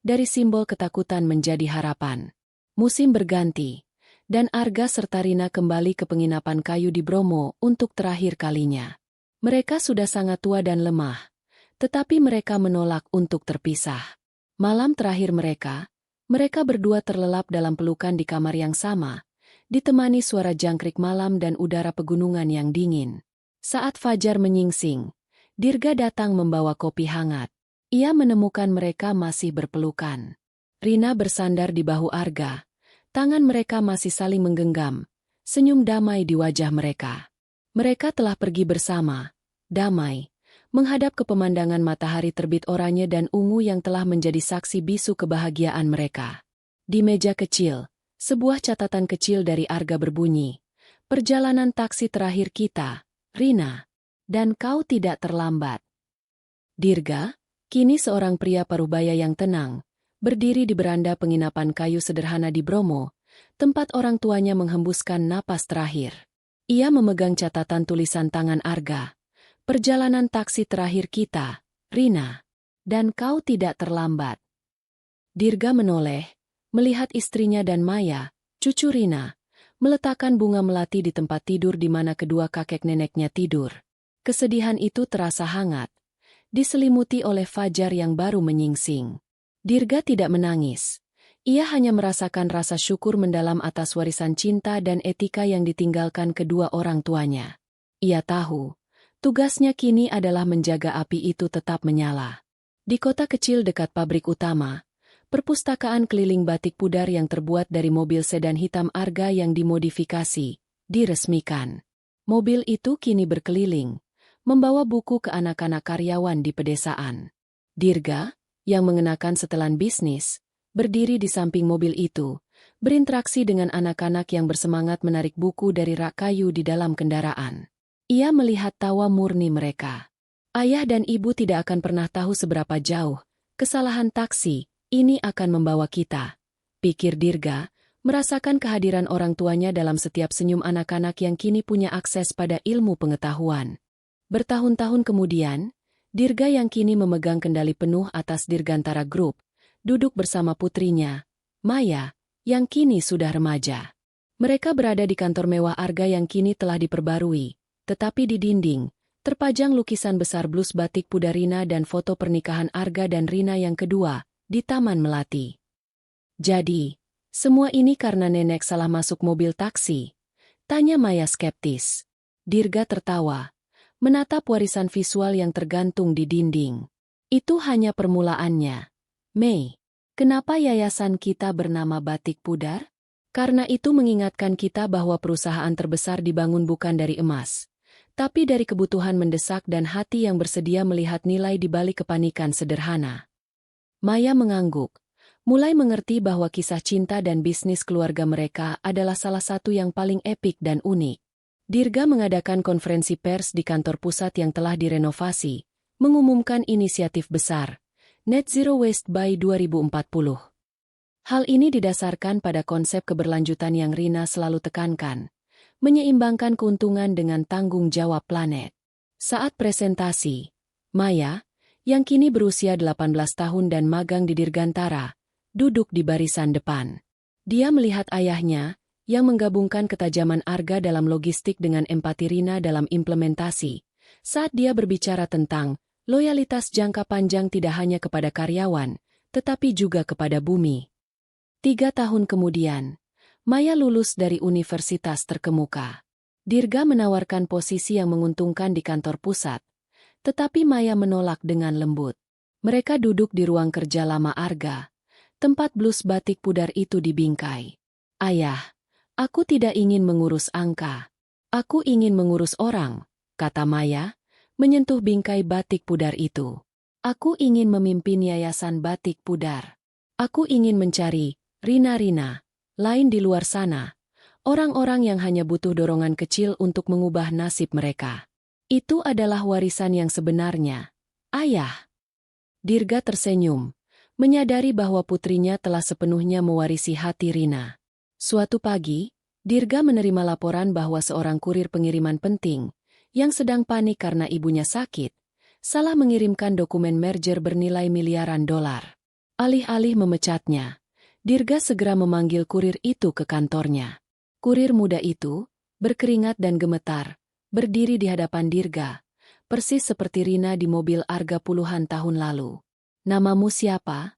dari simbol ketakutan menjadi harapan. Musim berganti, dan Arga serta Rina kembali ke penginapan kayu di Bromo untuk terakhir kalinya. Mereka sudah sangat tua dan lemah, tetapi mereka menolak untuk terpisah. Malam terakhir mereka berdua terlelap dalam pelukan di kamar yang sama, ditemani suara jangkrik malam dan udara pegunungan yang dingin. Saat fajar menyingsing, Dirga datang membawa kopi hangat. Ia menemukan mereka masih berpelukan. Rina bersandar di bahu Arga. Tangan mereka masih saling menggenggam, senyum damai di wajah mereka. Mereka telah pergi bersama, damai, menghadap ke pemandangan matahari terbit oranye dan ungu yang telah menjadi saksi bisu kebahagiaan mereka. Di meja kecil, sebuah catatan kecil dari Arga berbunyi, perjalanan taksi terakhir kita, Rina, dan kau tidak terlambat. Dirga, kini seorang pria parubaya yang tenang, berdiri di beranda penginapan kayu sederhana di Bromo, tempat orang tuanya menghembuskan napas terakhir. Ia memegang catatan tulisan tangan Arga. Perjalanan taksi terakhir kita, Rina, dan kau tidak terlambat. Dirga menoleh, melihat istrinya dan Maya, cucu Rina, meletakkan bunga melati di tempat tidur di mana kedua kakek neneknya tidur. Kesedihan itu terasa hangat, diselimuti oleh fajar yang baru menyingsing. Dirga tidak menangis. Ia hanya merasakan rasa syukur mendalam atas warisan cinta dan etika yang ditinggalkan kedua orang tuanya. Ia tahu, tugasnya kini adalah menjaga api itu tetap menyala. Di kota kecil dekat pabrik utama, perpustakaan keliling batik pudar yang terbuat dari mobil sedan hitam Arga yang dimodifikasi, diresmikan. Mobil itu kini berkeliling, membawa buku ke anak-anak karyawan di pedesaan. Dirga, yang mengenakan setelan bisnis, berdiri di samping mobil itu, berinteraksi dengan anak-anak yang bersemangat menarik buku dari rak kayu di dalam kendaraan. Ia melihat tawa murni mereka. Ayah dan ibu tidak akan pernah tahu seberapa jauh kesalahan taksi ini akan membawa kita, pikir Dirga, merasakan kehadiran orang tuanya dalam setiap senyum anak-anak yang kini punya akses pada ilmu pengetahuan. Bertahun-tahun kemudian, Dirga yang kini memegang kendali penuh atas Dirgantara Group, duduk bersama putrinya, Maya, yang kini sudah remaja. Mereka berada di kantor mewah Arga yang kini telah diperbarui, tetapi di dinding, terpajang lukisan besar blus batik Pudarina dan foto pernikahan Arga dan Rina yang kedua, di Taman Melati. Jadi, semua ini karena nenek salah masuk mobil taksi? Tanya Maya skeptis. Dirga tertawa, menatap warisan visual yang tergantung di dinding. Itu hanya permulaannya. Mei, kenapa yayasan kita bernama Batik Pudar? Karena itu mengingatkan kita bahwa perusahaan terbesar dibangun bukan dari emas, tapi dari kebutuhan mendesak dan hati yang bersedia melihat nilai di balik kepanikan sederhana. Maya mengangguk, mulai mengerti bahwa kisah cinta dan bisnis keluarga mereka adalah salah satu yang paling epik dan unik. Dirga mengadakan konferensi pers di kantor pusat yang telah direnovasi, mengumumkan inisiatif besar, Net Zero Waste by 2040. Hal ini didasarkan pada konsep keberlanjutan yang Rina selalu tekankan, menyeimbangkan keuntungan dengan tanggung jawab planet. Saat presentasi, Maya, yang kini berusia 18 tahun dan magang di Dirgantara, duduk di barisan depan. Dia melihat ayahnya, yang menggabungkan ketajaman Arga dalam logistik dengan empati Rina dalam implementasi, saat dia berbicara tentang loyalitas jangka panjang tidak hanya kepada karyawan, tetapi juga kepada bumi. 3 tahun kemudian, Maya lulus dari universitas terkemuka. Dirga menawarkan posisi yang menguntungkan di kantor pusat, tetapi Maya menolak dengan lembut. Mereka duduk di ruang kerja lama Arga, tempat blus batik pudar itu dibingkai. Ayah, aku tidak ingin mengurus angka. Aku ingin mengurus orang, kata Maya, menyentuh bingkai batik pudar itu. Aku ingin memimpin yayasan batik pudar. Aku ingin mencari Rina-Rina lain di luar sana, orang-orang yang hanya butuh dorongan kecil untuk mengubah nasib mereka. Itu adalah warisan yang sebenarnya. Ayah. Dirga tersenyum, menyadari bahwa putrinya telah sepenuhnya mewarisi hati Rina. Suatu pagi, Dirga menerima laporan bahwa seorang kurir pengiriman penting, yang sedang panik karena ibunya sakit, salah mengirimkan dokumen merger bernilai miliaran dolar. Alih-alih memecatnya, Dirga segera memanggil kurir itu ke kantornya. Kurir muda itu, berkeringat dan gemetar, berdiri di hadapan Dirga, persis seperti Rina di mobil Arga puluhan tahun lalu. Namamu siapa?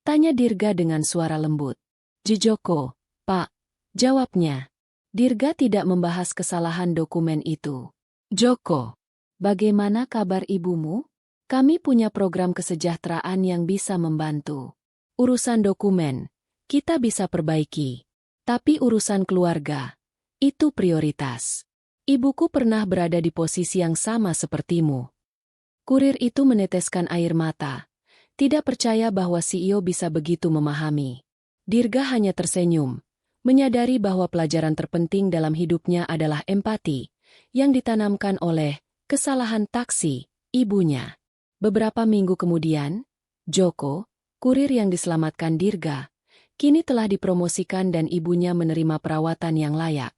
Tanya Dirga dengan suara lembut. Jijoko, Pak. Jawabnya. Dirga tidak membahas kesalahan dokumen itu. Joko, bagaimana kabar ibumu? Kami punya program kesejahteraan yang bisa membantu. Urusan dokumen, kita bisa perbaiki. Tapi urusan keluarga, itu prioritas. Ibuku pernah berada di posisi yang sama sepertimu. Kurir itu meneteskan air mata, tidak percaya bahwa CEO bisa begitu memahami. Dirga hanya tersenyum, menyadari bahwa pelajaran terpenting dalam hidupnya adalah empati, yang ditanamkan oleh kesalahan taksi, ibunya. Beberapa minggu kemudian, Joko, kurir yang diselamatkan Dirga, kini telah dipromosikan dan ibunya menerima perawatan yang layak.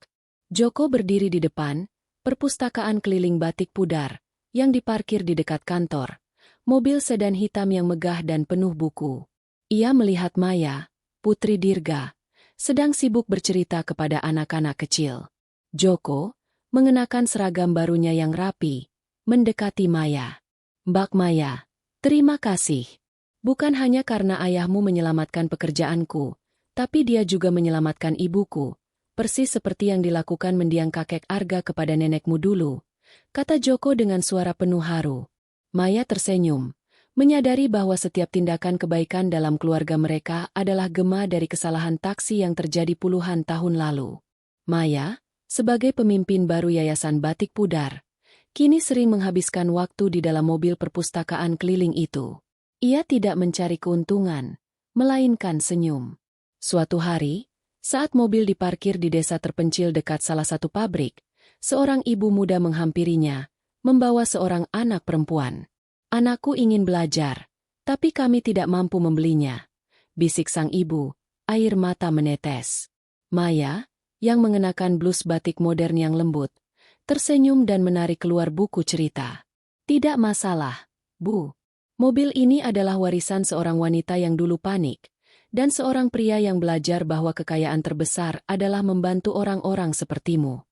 Joko berdiri di depan perpustakaan keliling batik pudar yang diparkir di dekat kantor, mobil sedan hitam yang megah dan penuh buku. Ia melihat Maya, putri Dirga, sedang sibuk bercerita kepada anak-anak kecil. Joko, mengenakan seragam barunya yang rapi, mendekati Maya. Mbak Maya, terima kasih. Bukan hanya karena ayahmu menyelamatkan pekerjaanku, tapi dia juga menyelamatkan ibuku, persis seperti yang dilakukan mendiang kakek Arga kepada nenekmu dulu, kata Joko dengan suara penuh haru. Maya tersenyum, menyadari bahwa setiap tindakan kebaikan dalam keluarga mereka adalah gema dari kesalahan taksi yang terjadi puluhan tahun lalu. Maya, sebagai pemimpin baru Yayasan Batik Pudar, kini sering menghabiskan waktu di dalam mobil perpustakaan keliling itu. Ia tidak mencari keuntungan, melainkan senyum. Suatu hari, Saat mobil diparkir di desa terpencil dekat salah satu pabrik, seorang ibu muda menghampirinya, membawa seorang anak perempuan. "Anakku ingin belajar, tapi kami tidak mampu membelinya," bisik sang ibu, air mata menetes. Maya, yang mengenakan blus batik modern yang lembut, tersenyum dan menarik keluar buku cerita. "Tidak masalah, Bu. Mobil ini adalah warisan seorang wanita yang dulu panik, dan seorang pria yang belajar bahwa kekayaan terbesar adalah membantu orang-orang sepertimu."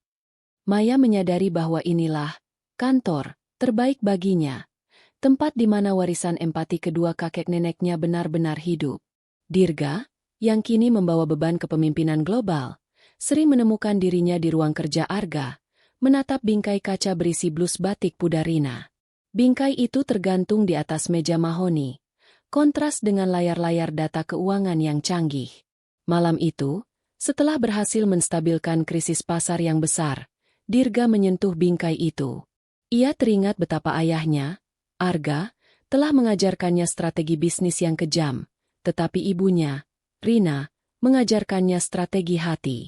Maya menyadari bahwa inilah kantor terbaik baginya, tempat di mana warisan empati kedua kakek neneknya benar-benar hidup. Dirga, yang kini membawa beban kepemimpinan global, sering menemukan dirinya di ruang kerja Arga, menatap bingkai kaca berisi blus batik pudar Rina. Bingkai itu tergantung di atas meja mahoni, kontras dengan layar-layar data keuangan yang canggih. Malam itu, setelah berhasil menstabilkan krisis pasar yang besar, Dirga menyentuh bingkai itu. Ia teringat betapa ayahnya, Arga, telah mengajarkannya strategi bisnis yang kejam, tetapi ibunya, Rina, mengajarkannya strategi hati.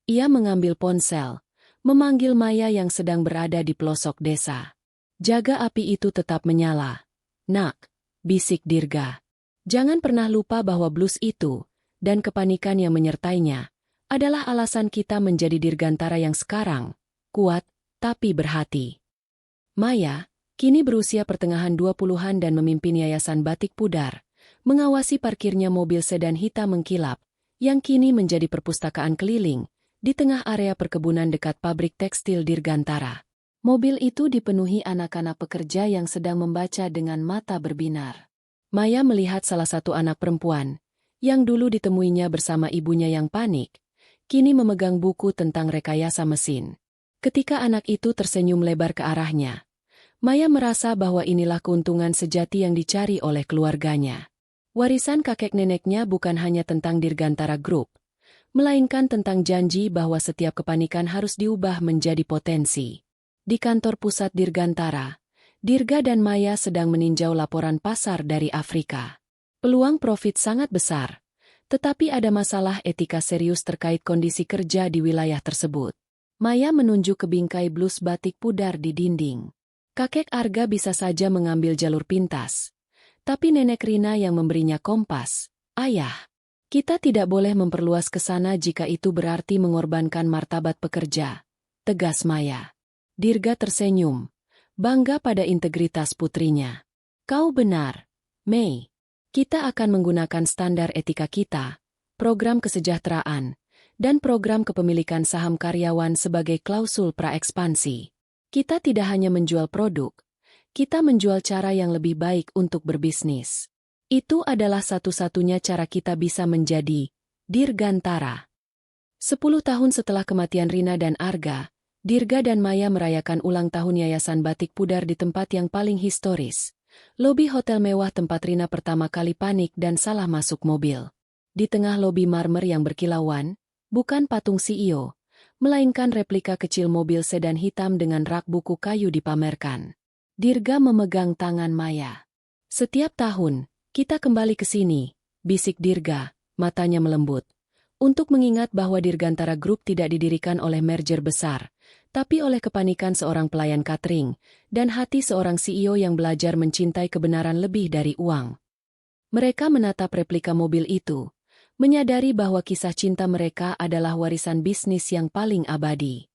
Ia mengambil ponsel, memanggil Maya yang sedang berada di pelosok desa. "Jaga api itu tetap menyala, Nak," bisik Dirga. "Jangan pernah lupa bahwa blus itu, dan kepanikan yang menyertainya, adalah alasan kita menjadi dirgantara yang sekarang, kuat, tapi berhati." Maya, kini berusia pertengahan 20-an dan memimpin yayasan batik pudar, mengawasi parkirnya mobil sedan hitam mengkilap, yang kini menjadi perpustakaan keliling, di tengah area perkebunan dekat pabrik tekstil Dirgantara. Mobil itu dipenuhi anak-anak pekerja yang sedang membaca dengan mata berbinar. Maya melihat salah satu anak perempuan, yang dulu ditemuinya bersama ibunya yang panik, kini memegang buku tentang rekayasa mesin. Ketika anak itu tersenyum lebar ke arahnya, Maya merasa bahwa inilah keuntungan sejati yang dicari oleh keluarganya. Warisan kakek neneknya bukan hanya tentang Dirgantara Group, melainkan tentang janji bahwa setiap kepanikan harus diubah menjadi potensi. Di kantor pusat Dirgantara, Dirga dan Maya sedang meninjau laporan pasar dari Afrika. Peluang profit sangat besar, tetapi ada masalah etika serius terkait kondisi kerja di wilayah tersebut. Maya menunjuk ke bingkai blus batik pudar di dinding. Kakek Arga bisa saja mengambil jalur pintas, tapi nenek Rina yang memberinya kompas. "Ayah, kita tidak boleh memperluas ke sana jika itu berarti mengorbankan martabat pekerja," tegas Maya. Dirga tersenyum, bangga pada integritas putrinya. "Kau benar, Mei. Kita akan menggunakan standar etika kita, program kesejahteraan, dan program kepemilikan saham karyawan sebagai klausul praekspansi. Kita tidak hanya menjual produk, kita menjual cara yang lebih baik untuk berbisnis. Itu adalah satu-satunya cara kita bisa menjadi Dirgantara." 10 tahun setelah kematian Rina dan Arga, Dirga dan Maya merayakan ulang tahun Yayasan Batik Pudar di tempat yang paling historis. Lobi hotel mewah tempat Rina pertama kali panik dan salah masuk mobil. Di tengah lobi marmer yang berkilauan, bukan patung CEO, melainkan replika kecil mobil sedan hitam dengan rak buku kayu dipamerkan. Dirga memegang tangan Maya. "Setiap tahun, kita kembali ke sini," bisik Dirga, matanya melembut. "Untuk mengingat bahwa Dirgantara Group tidak didirikan oleh merger besar, tapi oleh kepanikan seorang pelayan catering, dan hati seorang CEO yang belajar mencintai kebenaran lebih dari uang." Mereka menatap replika mobil itu, menyadari bahwa kisah cinta mereka adalah warisan bisnis yang paling abadi.